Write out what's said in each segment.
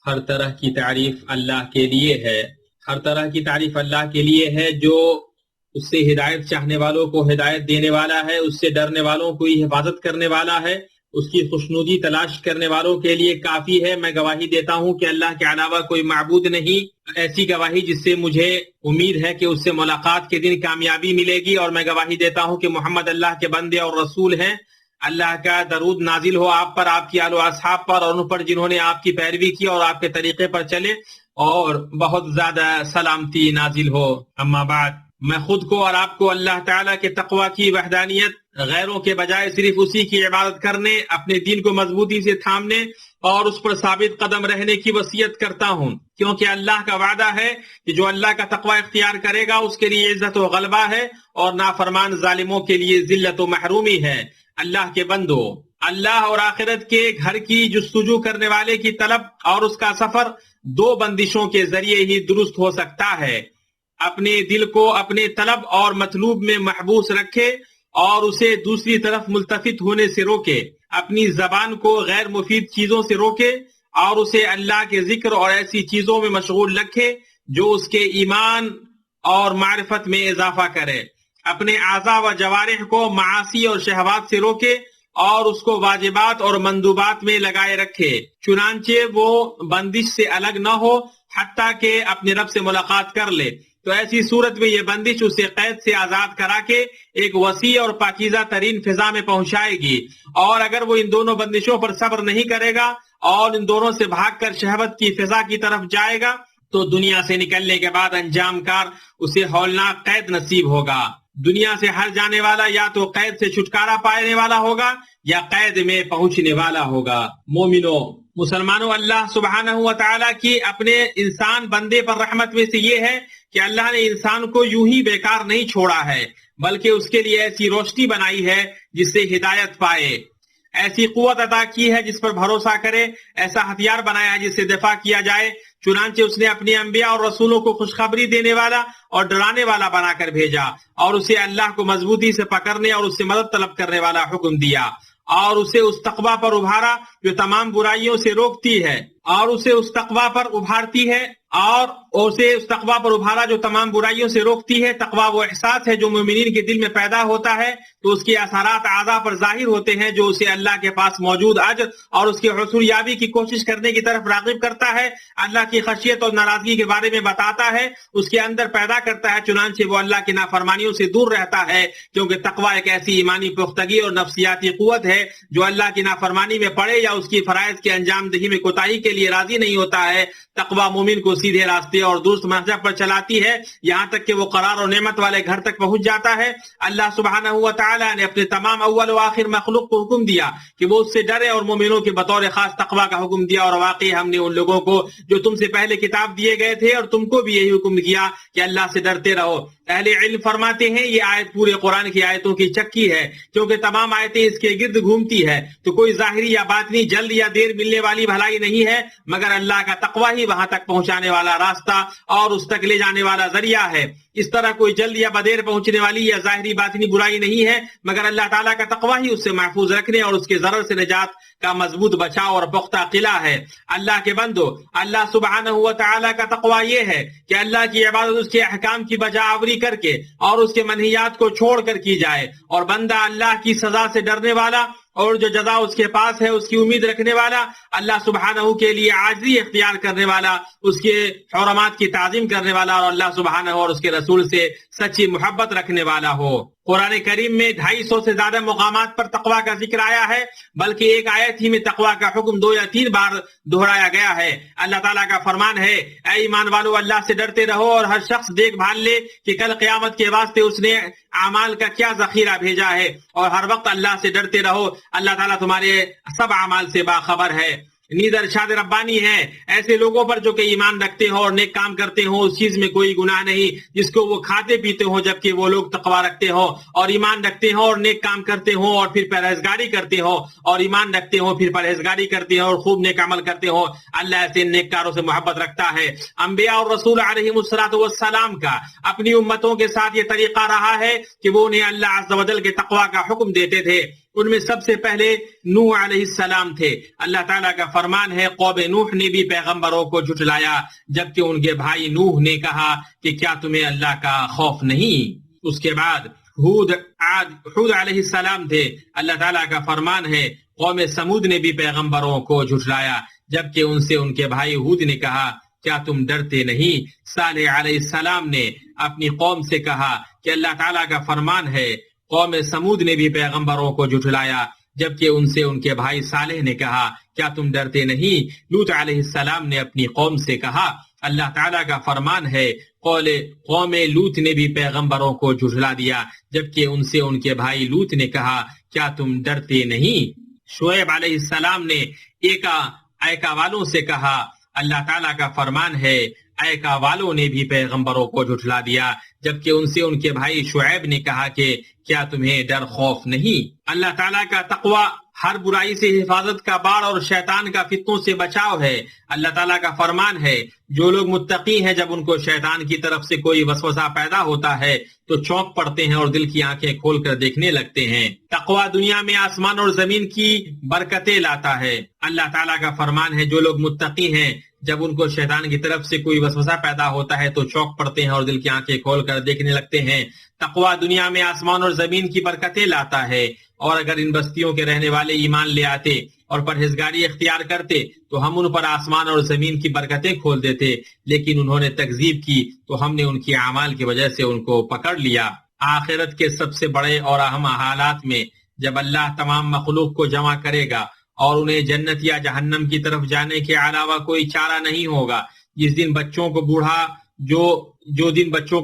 ہر طرح کی تعریف اللہ کے لیے ہے، ہر طرح کی تعریف اللہ کے لیے ہے جو اس سے ہدایت چاہنے والوں کو ہدایت دینے والا ہے، اس سے ڈرنے والوں کو حفاظت کرنے والا ہے، اس کی خوشنودی تلاش کرنے والوں کے لیے کافی ہے۔ میں گواہی دیتا ہوں کہ اللہ کے علاوہ کوئی معبود نہیں، ایسی گواہی جس سے مجھے امید ہے کہ اس سے ملاقات کے دن کامیابی ملے گی، اور میں گواہی دیتا ہوں کہ محمد اللہ کے بندے اور رسول ہیں۔ اللہ کا درود نازل ہو آپ پر، آپ کی آل و اصحاب پر، اور ان پر جنہوں نے آپ کی پیروی کی اور آپ کے طریقے پر چلے، اور بہت زیادہ سلامتی نازل ہو۔ اما بعد، میں خود کو اور آپ کو اللہ تعالیٰ کے تقوی کی وحدانیت، غیروں کے بجائے صرف اسی کی عبادت کرنے، اپنے دین کو مضبوطی سے تھامنے اور اس پر ثابت قدم رہنے کی وصیت کرتا ہوں، کیونکہ اللہ کا وعدہ ہے کہ جو اللہ کا تقوی اختیار کرے گا اس کے لیے عزت و غلبہ ہے، اور نافرمان ظالموں کے لیے ذلت و محرومی ہے۔ اللہ کے بندو، اللہ اور آخرت کے گھر کی جستجو کرنے والے کی طلب اور اس کا سفر دو بندشوں کے ذریعے ہی درست ہو سکتا ہے۔ اپنے دل کو اپنے طلب اور مطلوب میں محبوس رکھے اور اسے دوسری طرف ملتفت ہونے سے روکے، اپنی زبان کو غیر مفید چیزوں سے روکے اور اسے اللہ کے ذکر اور ایسی چیزوں میں مشغول رکھے جو اس کے ایمان اور معرفت میں اضافہ کرے۔ اپنے اعضاء و جوارح کو معاصی اور شہوات سے روکے اور اس کو واجبات اور مندوبات میں لگائے رکھے، چنانچہ وہ بندش سے الگ نہ ہو حتیٰ کہ اپنے رب سے ملاقات کر لے۔ تو ایسی صورت میں یہ بندش اسے قید سے آزاد کرا کے ایک وسیع اور پاکیزہ ترین فضا میں پہنچائے گی، اور اگر وہ ان دونوں بندشوں پر صبر نہیں کرے گا اور ان دونوں سے بھاگ کر شہوت کی فضا کی طرف جائے گا تو دنیا سے نکلنے کے بعد انجام کار اسے ہولناک قید نصیب ہوگا۔ دنیا سے ہر جانے والا یا تو قید سے چھٹکارا پانے والا ہوگا یا قید میں پہنچنے والا ہوگا۔ مومنو، مسلمانوں، اللہ سبحانہ و تعالیٰ کی اپنے انسان بندے پر رحمت میں سے یہ ہے کہ اللہ نے انسان کو یوں ہی بیکار نہیں چھوڑا ہے، بلکہ اس کے لیے ایسی روشنی بنائی ہے جس سے ہدایت پائے، ایسی قوت عطا کی ہے جس پر بھروسہ کرے، ایسا ہتھیار بنایا ہے جس سے دفاع کیا جائے۔ چنانچہ اس نے اپنے انبیاء اور رسولوں کو خوشخبری دینے والا اور ڈرانے والا بنا کر بھیجا، اور اسے اللہ کو مضبوطی سے پکڑنے اور اس سے مدد طلب کرنے والا حکم دیا، اور اسے اس تقوی پر ابھارا جو تمام برائیوں سے روکتی ہے، اور اسے اس تقوی پر ابھارتی ہے، اور اسے اس تقوی پر ابھارا جو تمام برائیوں سے روکتی ہے۔ تقوی وہ احساس ہے جو مومنین کے دل میں پیدا ہوتا ہے، تو اس کے اثرات اعضاء پر ظاہر ہوتے ہیں، جو اسے اللہ کے پاس موجود اجر اور اس کے حصول یابی کی کوشش کرنے کی طرف راغب کرتا ہے، اللہ کی خشیت اور ناراضگی کے بارے میں بتاتا ہے، اس کے اندر پیدا کرتا ہے، چنانچہ وہ اللہ کی نافرمانیوں سے دور رہتا ہے، کیونکہ تقوی ایک ایسی ایمانی پختگی اور نفسیاتی قوت ہے جو اللہ کی نافرمانی میں پڑے یا اس کی فرائض کے انجام دہی میں کوتاہی کے لیے راضی نہیں ہوتا ہے۔ تقوی مومن کو سیدھے راستے اور درست منہج پر چلاتی ہے، یہاں تک کہ وہ قرار اور نعمت والے گھر تک پہنچ جاتا ہے۔ اللہ سبحانہ و تعالیٰ نے اپنے تمام اول و آخر مخلوق کو حکم دیا کہ وہ اس سے ڈرے، اور مومنوں کے بطور خاص تقوی کا حکم دیا، اور واقعی ہم نے ان لوگوں کو جو تم سے پہلے کتاب دیے گئے تھے اور تم کو بھی یہی حکم کیا کہ اللہ سے ڈرتے رہو۔ اہل علم فرماتے ہیں یہ آیت پورے قرآن کی آیتوں کی چکی ہے، کیونکہ تمام آیتیں اس کے گرد گھومتی ہے، تو کوئی ظاہری یا باطنی جلد یا دیر ملنے والی بھلائی نہیں ہے، مگر اللہ کا تقوی ہی وہاں تک پہنچانے والا راستہ اور اس تک لے جانے والا ذریعہ ہے۔ اس طرح کوئی جلد یا بدیر پہنچنے والی یا ظاہری باطنی برائی نہیں ہے، مگر اللہ تعالیٰ کا تقوی ہی اس سے محفوظ رکھنے اور اس کے ضرر سے نجات کا مضبوط بچاؤ اور پختہ قلعہ ہے۔ اللہ کے بندو، اللہ سبحانہ و تعالیٰ کا تقوی یہ ہے کہ اللہ کی عبادت اس کے احکام کی بجا آوری کر کے اور اس کے منہیات کو چھوڑ کر کی جائے، اور بندہ اللہ کی سزا سے ڈرنے والا اور جو جزا اس کے پاس ہے اس کی امید رکھنے والا، اللہ سبحانہ کے لیے عاجزی اختیار کرنے والا، اس کے حرمات کی تعظیم کرنے والا، اور اللہ سبحانہ اور اس کے رسول سے سچی محبت رکھنے والا ہو۔ قرآن کریم میں 250 سے زیادہ مقامات پر تقوی کا ذکر آیا ہے، بلکہ ایک آیت ہی میں تقوی کا حکم 2 یا 3 بار دہرایا گیا ہے۔ اللہ تعالیٰ کا فرمان ہے، اے ایمان والو، اللہ سے ڈرتے رہو، اور ہر شخص دیکھ بھال لے کہ کل قیامت کے واسطے اس نے اعمال کا کیا ذخیرہ بھیجا ہے، اور ہر وقت اللہ سے ڈرتے رہو، اللہ تعالیٰ تمہارے سب اعمال سے باخبر ہے۔ نیز ارشاد ربانی ہے، ایسے لوگوں پر جو کہ ایمان رکھتے ہوں اور نیک کام کرتے ہوں، اس چیز میں کوئی گناہ نہیں جس کو وہ کھاتے پیتے ہوں، جبکہ وہ لوگ تقوی رکھتے ہوں اور ایمان رکھتے ہوں اور نیک کام کرتے ہوں اور پھر پرہیزگاری کرتے ہوں، اور ایمان رکھتے ہوں پھر پرہیزگاری کرتے ہوں اور خوب نیک عمل کرتے ہوں۔ اللہ ایسے نیک کاروں سے محبت رکھتا ہے۔ انبیاء اور رسول علیہم السلام کا اپنی امتوں کے ساتھ یہ طریقہ رہا ہے کہ وہ انہیں اللہ عز و جل کے تقوی کا حکم دیتے تھے۔ ان میں سب سے پہلے نوح علیہ السلام تھے۔ اللہ تعالیٰ کا فرمان ہے قوم نوح نے بھی پیغمبروں کو جھٹلایا جبکہ ان کے بھائی نوح نے کہا کہ کیا تمہیں اللہ کا خوف نہیں۔ اس کے بعد ہود علیہ السلام تھے۔ اللہ تعالیٰ کا فرمان ہے قوم سمود نے بھی پیغمبروں کو جھٹلایا جبکہ ان سے ان کے بھائی ہود نے کہا کیا تم ڈرتے نہیں۔ صالح علیہ السلام نے اپنی قوم سے کہا کہ اللہ تعالیٰ کا فرمان ہے قوم سمود نے بھی پیغمبروں کو جھٹلایا جبکہ ان سے ان کے بھائی صالح نے کہا کیا تم ڈرتے نہیں۔ لوط علیہ السلام نے اپنی قوم سے کہا اللہ تعالیٰ کا فرمان ہے قوم لوط نے بھی پیغمبروں کو جھٹلا دیا جبکہ ان سے ان کے بھائی لوط نے کہا کیا تم ڈرتے نہیں۔ شعیب علیہ السلام نے ایکا والوں سے کہا اللہ تعالیٰ کا فرمان ہے ایکا والوں نے بھی پیغمبروں کو جھٹلا دیا جبکہ ان سے ان کے بھائی شعیب نے کہا کہ کیا تمہیں ڈر خوف نہیں۔ اللہ تعالیٰ کا تقوی ہر برائی سے حفاظت کا باڑ اور شیطان کا فتنوں سے بچاؤ ہے۔ اللہ تعالیٰ کا فرمان ہے جو لوگ متقی ہیں جب ان کو شیطان کی طرف سے کوئی وسوسہ پیدا ہوتا ہے تو چونک پڑتے ہیں اور دل کی آنکھیں کھول کر دیکھنے لگتے ہیں۔ تقوی دنیا میں آسمان اور زمین کی برکتیں لاتا ہے۔ اللہ تعالیٰ کا فرمان ہے جو لوگ متقی ہیں جب ان کو شیطان کی طرف سے کوئی وسوسہ پیدا ہوتا ہے تو چونک پڑتے ہیں اور دل کی آنکھیں کھول کر دیکھنے لگتے ہیں۔ تقوی دنیا میں آسمان اور زمین کی برکتیں لاتا ہے، اور اگر ان بستیوں کے رہنے والے ایمان لے آتے اور پرہیزگاری اختیار کرتے تو ہم ان پر آسمان اور زمین کی برکتیں کھول دیتے، لیکن انہوں نے تکذیب کی تو ہم نے ان کی اعمال کی وجہ سے ان کو پکڑ لیا۔ آخرت کے سب سے بڑے اور اہم حالات میں جب اللہ تمام مخلوق کو جمع کرے گا اور انہیں جنت یا جہنم کی طرف جانے کے علاوہ کوئی چارہ نہیں ہوگا، جس دن بچوں کو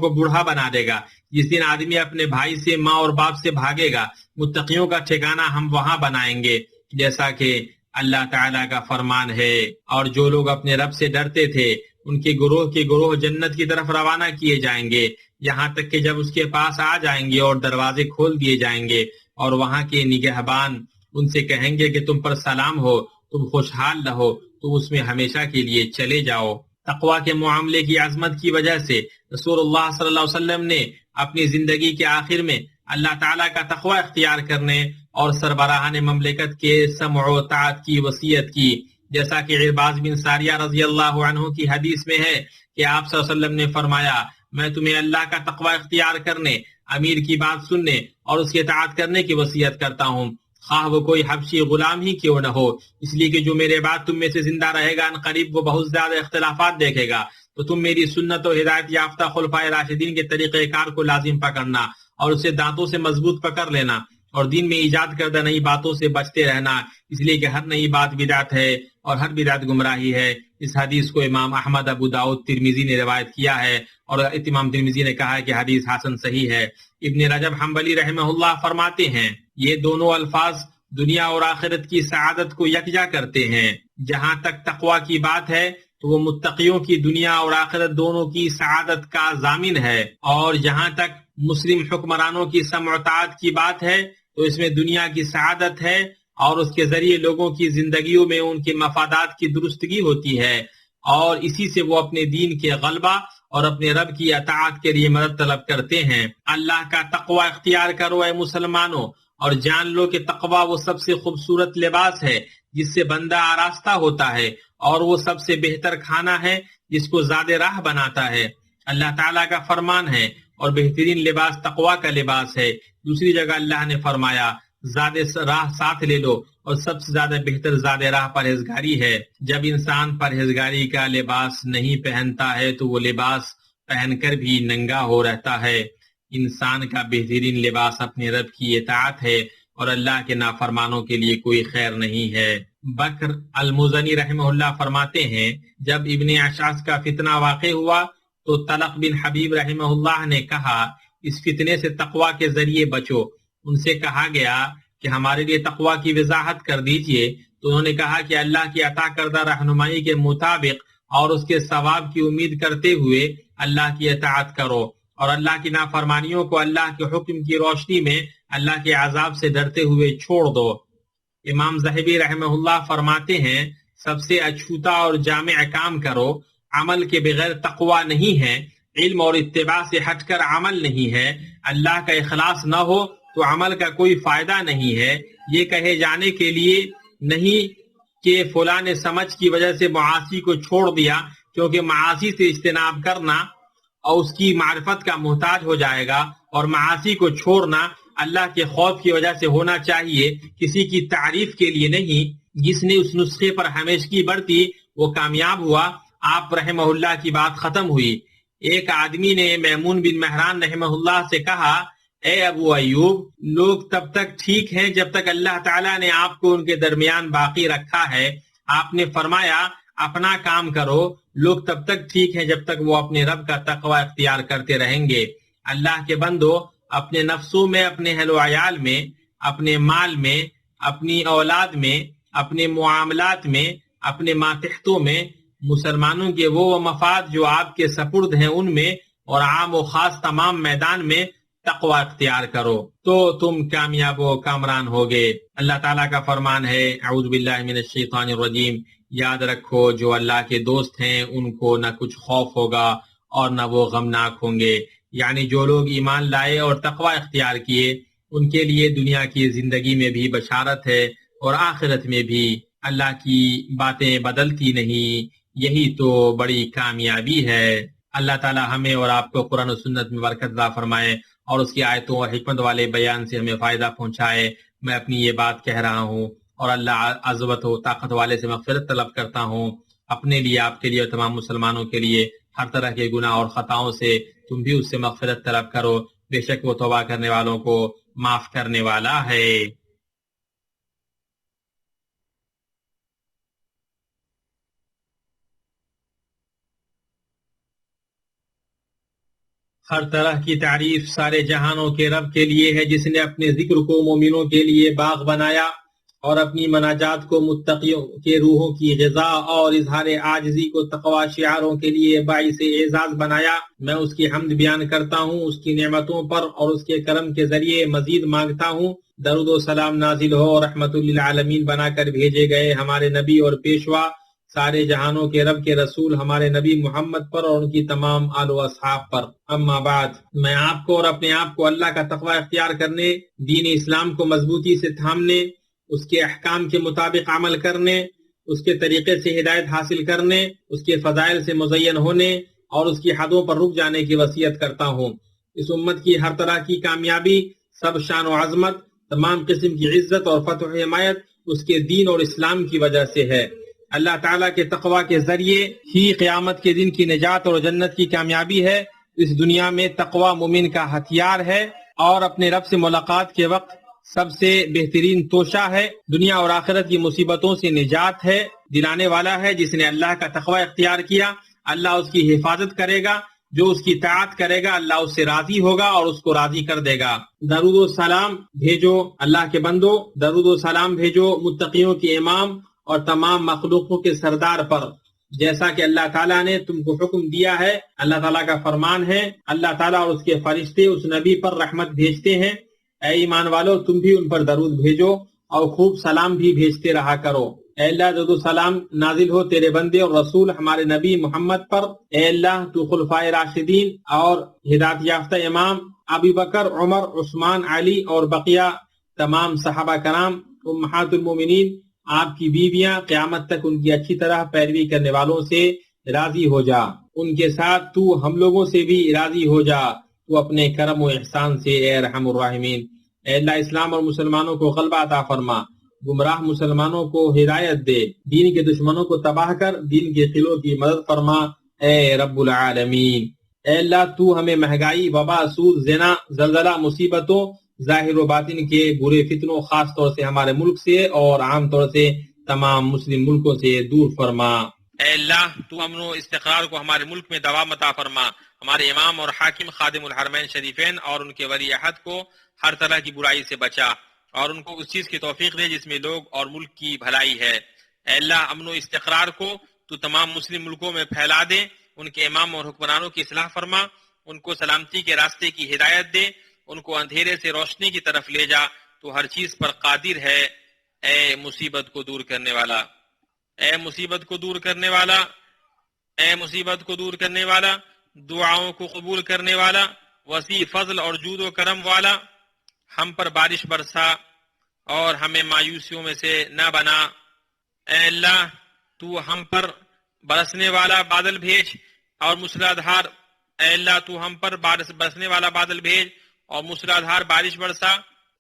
بوڑھا بنا دے گا، جس دن آدمی اپنے بھائی سے، ماں اور باپ سے بھاگے گا، متقیوں کا ٹھکانہ ہم وہاں بنائیں گے جیسا کہ اللہ تعالیٰ کا فرمان ہے۔ اور جو لوگ اپنے رب سے ڈرتے تھے ان کے گروہ جنت کی طرف روانہ کیے جائیں گے، یہاں تک کہ جب اس کے پاس آ جائیں گے اور دروازے کھول دیے جائیں گے اور وہاں کے نگہبان ان سے کہیں گے کہ تم پر سلام ہو، تم خوشحال رہو، تم اس میں ہمیشہ کے لیے چلے جاؤ۔ تقوی کے معاملے کی عظمت کی وجہ سے رسول اللہ صلی اللہ علیہ وسلم نے اپنی زندگی کے آخر میں اللہ تعالیٰ کا تقوی اختیار کرنے اور سربراہان مملکت کے سمع و طاعت کی وصیت کی، جیسا کہ عرباض بن ساریہ رضی اللہ عنہ کی حدیث میں ہے کہ آپ صلی اللہ علیہ وسلم نے فرمایا میں تمہیں اللہ کا تقوی اختیار کرنے، امیر کی بات سننے اور اس کی اطاعت کرنے کی وصیت کرتا ہوں، خواہ وہ کوئی حبشی غلام ہی کیوں نہ ہو، اس لیے کہ جو میرے بعد تم میں سے زندہ رہے گا ان قریب وہ بہت زیادہ اختلافات دیکھے گا، تو تم میری سنت و ہدایت یافتہ خلفائے راشدین کے طریقہ کار کو لازم پکڑنا اور اسے دانتوں سے مضبوط پکڑ لینا، اور دین میں ایجاد کردہ نئی باتوں سے بچتے رہنا، اس لیے کہ ہر نئی بات بدعت ہے اور ہر بدعت گمراہی ہے۔ اس حدیث کو امام احمد، ابو داؤد، ترمذی نے روایت کیا ہے، اور امام ترمذی نے کہا ہے کہ حدیث حسن صحیح ہے۔ ابن رجب حنبلی رحمہ اللہ فرماتے ہیں یہ دونوں الفاظ دنیا اور آخرت کی سعادت کو یکجا کرتے ہیں۔ جہاں تک تقوی کی بات ہے تو وہ متقیوں کی دنیا اور آخرت دونوں کی سعادت کا ضامن ہے، اور جہاں تک مسلم حکمرانوں کی سمع و طاعت کی بات ہے تو اس میں دنیا کی سعادت ہے اور اس کے ذریعے لوگوں کی زندگیوں میں ان کے مفادات کی درستگی ہوتی ہے، اور اسی سے وہ اپنے دین کے غلبہ اور اپنے رب کی اطاعت کے لیے مدد طلب کرتے ہیں۔ اللہ کا تقوی اختیار کرو اے مسلمانوں، اور جان لو کہ تقوی وہ سب سے خوبصورت لباس ہے جس سے بندہ آراستہ ہوتا ہے، اور وہ سب سے بہتر کھانا ہے جس کو زاد راہ بناتا ہے۔ اللہ تعالیٰ کا فرمان ہے اور بہترین لباس تقوی کا لباس ہے۔ دوسری جگہ اللہ نے فرمایا زاد راہ ساتھ لے لو، اور سب سے زیادہ بہتر زاد راہ پرہیزگاری ہے۔ جب انسان پرہیزگاری کا لباس نہیں پہنتا ہے تو وہ لباس پہن کر بھی ننگا ہو رہتا ہے۔ انسان کا بہترین لباس اپنے رب کی اطاعت ہے، اور اللہ کے نافرمانوں کے لیے کوئی خیر نہیں ہے۔ بکر المزنی رحمہ اللہ فرماتے ہیں جب ابن اشعث کا فتنہ واقع ہوا تو طلق بن حبیب رحمہ اللہ نے کہا اس فتنے سے تقوی کے ذریعے بچو۔ ان سے کہا گیا کہ ہمارے لیے تقوی کی وضاحت کر دیجئے، تو انہوں نے کہا کہ اللہ کی عطا کردہ رہنمائی کے مطابق اور اس کے ثواب کی امید کرتے ہوئے اللہ کی اطاعت کرو، اور اللہ کی نافرمانیوں کو اللہ کے حکم کی روشنی میں اللہ کے عذاب سے ڈرتے ہوئے چھوڑ دو۔ امام ذہبی رحمہ اللہ فرماتے ہیں سب سے اچھوتا اور جامع کام کرو، عمل کے بغیر تقوی نہیں ہے، علم اور اتباع سے ہٹ کر عمل نہیں ہے، اللہ کا اخلاص نہ ہو تو عمل کا کوئی فائدہ نہیں ہے۔ یہ کہے جانے کے لیے نہیں کہ فلاں نے سمجھ کی وجہ سے معاصی کو چھوڑ دیا، کیونکہ معاصی سے اجتناب کرنا اور اس کی معرفت کا محتاج ہو جائے گا، اور معاصی کو چھوڑنا اللہ کے خوف کی وجہ سے ہونا چاہیے، کسی کی تعریف کے لیے نہیں۔ جس نے اس نسخے پر ہمیشگی برتی وہ کامیاب ہوا۔ آپ رحمہ اللہ کی بات ختم ہوئی۔ ایک آدمی نے میمون بن مہران رحمہ اللہ سے کہا، اے ابو ایوب، لوگ تب تک ٹھیک ہیں جب تک اللہ تعالیٰ نے آپ کو ان کے درمیان باقی رکھا ہے۔ آپ نے فرمایا، اپنا کام کرو، لوگ تب تک ٹھیک ہیں جب تک وہ اپنے رب کا تقوی اختیار کرتے رہیں گے۔ اللہ کے بندو، اپنے نفسوں میں، اپنے اہل و عیال میں، اپنے مال میں، اپنی اولاد میں، اپنے معاملات میں، اپنے ماتحتوں میں مسلمانوں کے وہ مفاد جو آپ کے سپرد ہیں ان میں، اور عام و خاص تمام میدان میں تقوی اختیار کرو تو تم کامیاب و کامران ہوگے۔ اللہ تعالیٰ کا فرمان ہے، اعوذ باللہ من الشیطان الرجیم، یاد رکھو جو اللہ کے دوست ہیں ان کو نہ کچھ خوف ہوگا اور نہ وہ غمناک ہوں گے۔ یعنی جو لوگ ایمان لائے اور تقوی اختیار کیے ان کے لیے دنیا کی زندگی میں بھی بشارت ہے اور آخرت میں بھی۔ اللہ کی باتیں بدلتی نہیں، یہی تو بڑی کامیابی ہے۔ اللہ تعالیٰ ہمیں اور آپ کو قرآن و سنت میں برکت عطا فرمائے اور اس کی آیتوں اور حکمت والے بیان سے ہمیں فائدہ پہنچائے۔ میں اپنی یہ بات کہہ رہا ہوں اور اللہ عظمت و طاقت والے سے مغفرت طلب کرتا ہوں، اپنے لیے، آپ کے لیے اور تمام مسلمانوں کے لیے، ہر طرح کے گناہ اور خطاؤں سے۔ تم بھی اس سے مغفرت طلب کرو، بے شک وہ توبہ کرنے والوں کو معاف کرنے والا ہے۔ ہر طرح کی تعریف سارے جہانوں کے رب کے لیے ہے، جس نے اپنے ذکر کو مومنوں کے لیے باغ بنایا اور اپنی مناجات کو متقیوں کے روحوں کی غذا اور اظہار عاجزی کو تقوی شعاروں کے لیے باعث اعزاز بنایا۔ میں اس کی حمد بیان کرتا ہوں، اس کی نعمتوں پر اور اس کے کرم کے ذریعے مزید مانگتا ہوں۔ درود و سلام نازل ہو اور رحمت للعالمین بنا کر بھیجے گئے ہمارے نبی اور پیشوا، سارے جہانوں کے رب کے رسول ہمارے نبی محمد پر اور ان کی تمام آل و اصحاب پر۔ اما بعد، میں آپ کو اور اپنے آپ کو اللہ کا تقوی اختیار کرنے، دین اسلام کو مضبوطی سے تھامنے، اس کے احکام کے مطابق عمل کرنے، اس کے طریقے سے ہدایت حاصل کرنے، اس کے فضائل سے مزین ہونے اور اس کی حدوں پر رک جانے کی وصیت کرتا ہوں۔ اس امت کی ہر طرح کی کامیابی، سب شان و عظمت، تمام قسم کی عزت اور فتح و حمایت اس کے دین اور اسلام کی وجہ سے ہے۔ اللہ تعالیٰ کے تقوی کے ذریعے ہی قیامت کے دن کی نجات اور جنت کی کامیابی ہے۔ اس دنیا میں تقوی مومن کا ہتھیار ہے اور اپنے رب سے ملاقات کے وقت سب سے بہترین توشہ ہے۔ دنیا اور آخرت کی مصیبتوں سے نجات ہے، دلانے والا ہے۔ جس نے اللہ کا تقوی اختیار کیا، اللہ اس کی حفاظت کرے گا۔ جو اس کی اطاعت کرے گا، اللہ اس سے راضی ہوگا اور اس کو راضی کر دے گا۔ درود و سلام بھیجو اللہ کے بندو، درود و سلام بھیجو متقیوں کے امام اور تمام مخلوقوں کے سردار پر، جیسا کہ اللہ تعالیٰ نے تم کو حکم دیا ہے۔ اللہ تعالیٰ کا فرمان ہے، اللہ تعالیٰ اور اس کے فرشتے اس نبی پر رحمت بھیجتے ہیں۔ اے ایمان والو، تم بھی ان پر درود بھیجو اور خوب سلام بھی بھیجتے رہا کرو۔ اے اللہ، درود و سلام نازل ہو تیرے بندے اور رسول ہمارے نبی محمد پر۔ اے اللہ، تو خلفائے راشدین اور ہدایت یافتہ امام ابو بکر، عمر، عثمان، علی اور بقیہ تمام صحابہ کرام، امہات المومنین، آپ کی بیویاں، قیامت تک ان کی اچھی طرح پیروی کرنے والوں سے راضی ہو جا۔ ان کے ساتھ تو ہم لوگوں سے بھی راضی ہو جا، تو اپنے کرم و احسان سے اے ارحم الراحمین۔ اے اللہ، اسلام اور مسلمانوں کو غلبہ عطا فرما، گمراہ مسلمانوں کو ہدایت دے، دین کے دشمنوں کو تباہ کر، دین کے قلعوں کی مدد فرما اے رب العالمین۔ اے اللہ، تو ہمیں مہنگائی، وبا، سود، زنا، زلزلہ، مصیبتوں، ظاہر و باطن کے برے فتنوں، خاص طور سے ہمارے ملک سے اور عام طور سے تمام مسلم ملکوں سے دور فرما۔ اے اللہ، تو امن و استقرار کو ہمارے ملک میں دوام عطا فرما، ہمارے امام اور حاکم خادم الحرمین شریفین اور ان کے ولی عہد کو ہر طرح کی برائی سے بچا اور ان کو اس چیز کی توفیق دے جس میں لوگ اور ملک کی بھلائی ہے۔ اے اللہ، امن و استقرار کو تو تمام مسلم ملکوں میں پھیلا دے، ان کے امام اور حکمرانوں کی اصلاح فرما، ان کو سلامتی کے راستے کی ہدایت دے، ان کو اندھیرے سے روشنی کی طرف لے جا، تو ہر چیز پر قادر ہے۔ اے مصیبت کو دور کرنے والا، اے مصیبت کو دور کرنے والا، اے مصیبت کو دور کرنے والا، دعاؤں کو قبول کرنے والا، وسیع فضل اور جود و کرم والا، ہم پر بارش برسا اور ہمیں مایوسیوں میں سے نہ بنا۔ اے اللہ تو ہم پر برسنے والا بادل بھیج اور موسلادھار، اے اللہ تو ہم پر برسنے والا بادل بھیج اور موسلادھار بارش برسا،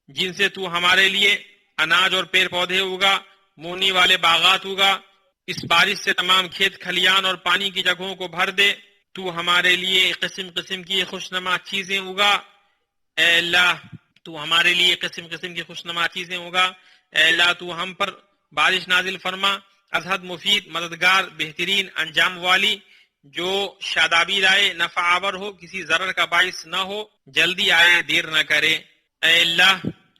جن سے تو ہمارے لیے اناج اور پیڑ پودے ہوگا، مونی والے باغات ہوگا۔ اس بارش سے تمام کھیت کھلیان اور پانی کی جگہوں کو بھر دے۔ تو ہمارے لیے قسم قسم کی خوشنما چیزیں ہوگا۔ اے اللہ تو ہمارے لیے قسم قسم کی خوشنما چیزیں ہوگا۔ اے اللہ تو ہم پر بارش نازل فرما، ازہد مفید، مددگار، بہترین انجام والی، جو شادابی لائے، نفع آور ہو، کسی ضرر کا باعث نہ ہو، جلدی آئے، دیر نہ کرے۔ اے اللہ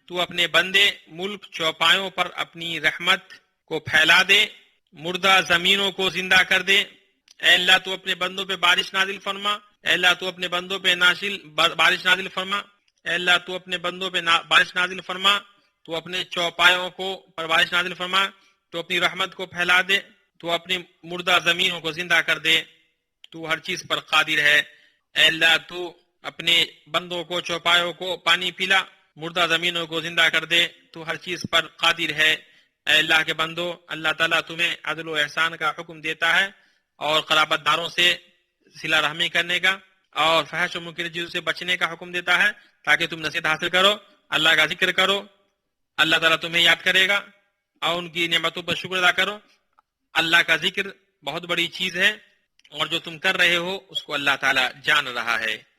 تو اپنے بندے ملک چوپایوں پر اپنی رحمت کو پھیلا دے، مردہ زمینوں کو زندہ کر دے۔ اے اللہ تو اپنے بندوں پہ بارش نازل فرما، اے اللہ تو اپنے بندوں پہ بارش نازل فرما، اے اللہ تو اپنے بندوں پہ بارش نازل فرما، تو اپنے چوپایوں کو پر بارش نازل فرما، تو اپنی رحمت کو پھیلا دے، تو اپنی مردہ زمینوں کو زندہ کر دے، تو ہر چیز پر قادر ہے۔ اے اللہ تو اپنے بندوں کو چوپایوں کو پانی پلا، مردہ زمینوں کو زندہ کر دے، تو ہر چیز پر قادر ہے۔ اے اللہ کے بندو، اللہ تعالیٰ تمہیں عدل و احسان کا حکم دیتا ہے اور قرابت داروں سے صلہ رحمی کرنے کا اور فحش و منکر چیزوں سے بچنے کا حکم دیتا ہے، تاکہ تم نصیحت حاصل کرو، اللہ کا ذکر کرو، اللہ تعالیٰ تمہیں یاد کرے گا اور ان کی نعمتوں پر شکر ادا کرو۔ اللہ کا ذکر بہت بڑی چیز ہے اور جو تم کر رہے ہو اس کو اللہ تعالیٰ جان رہا ہے۔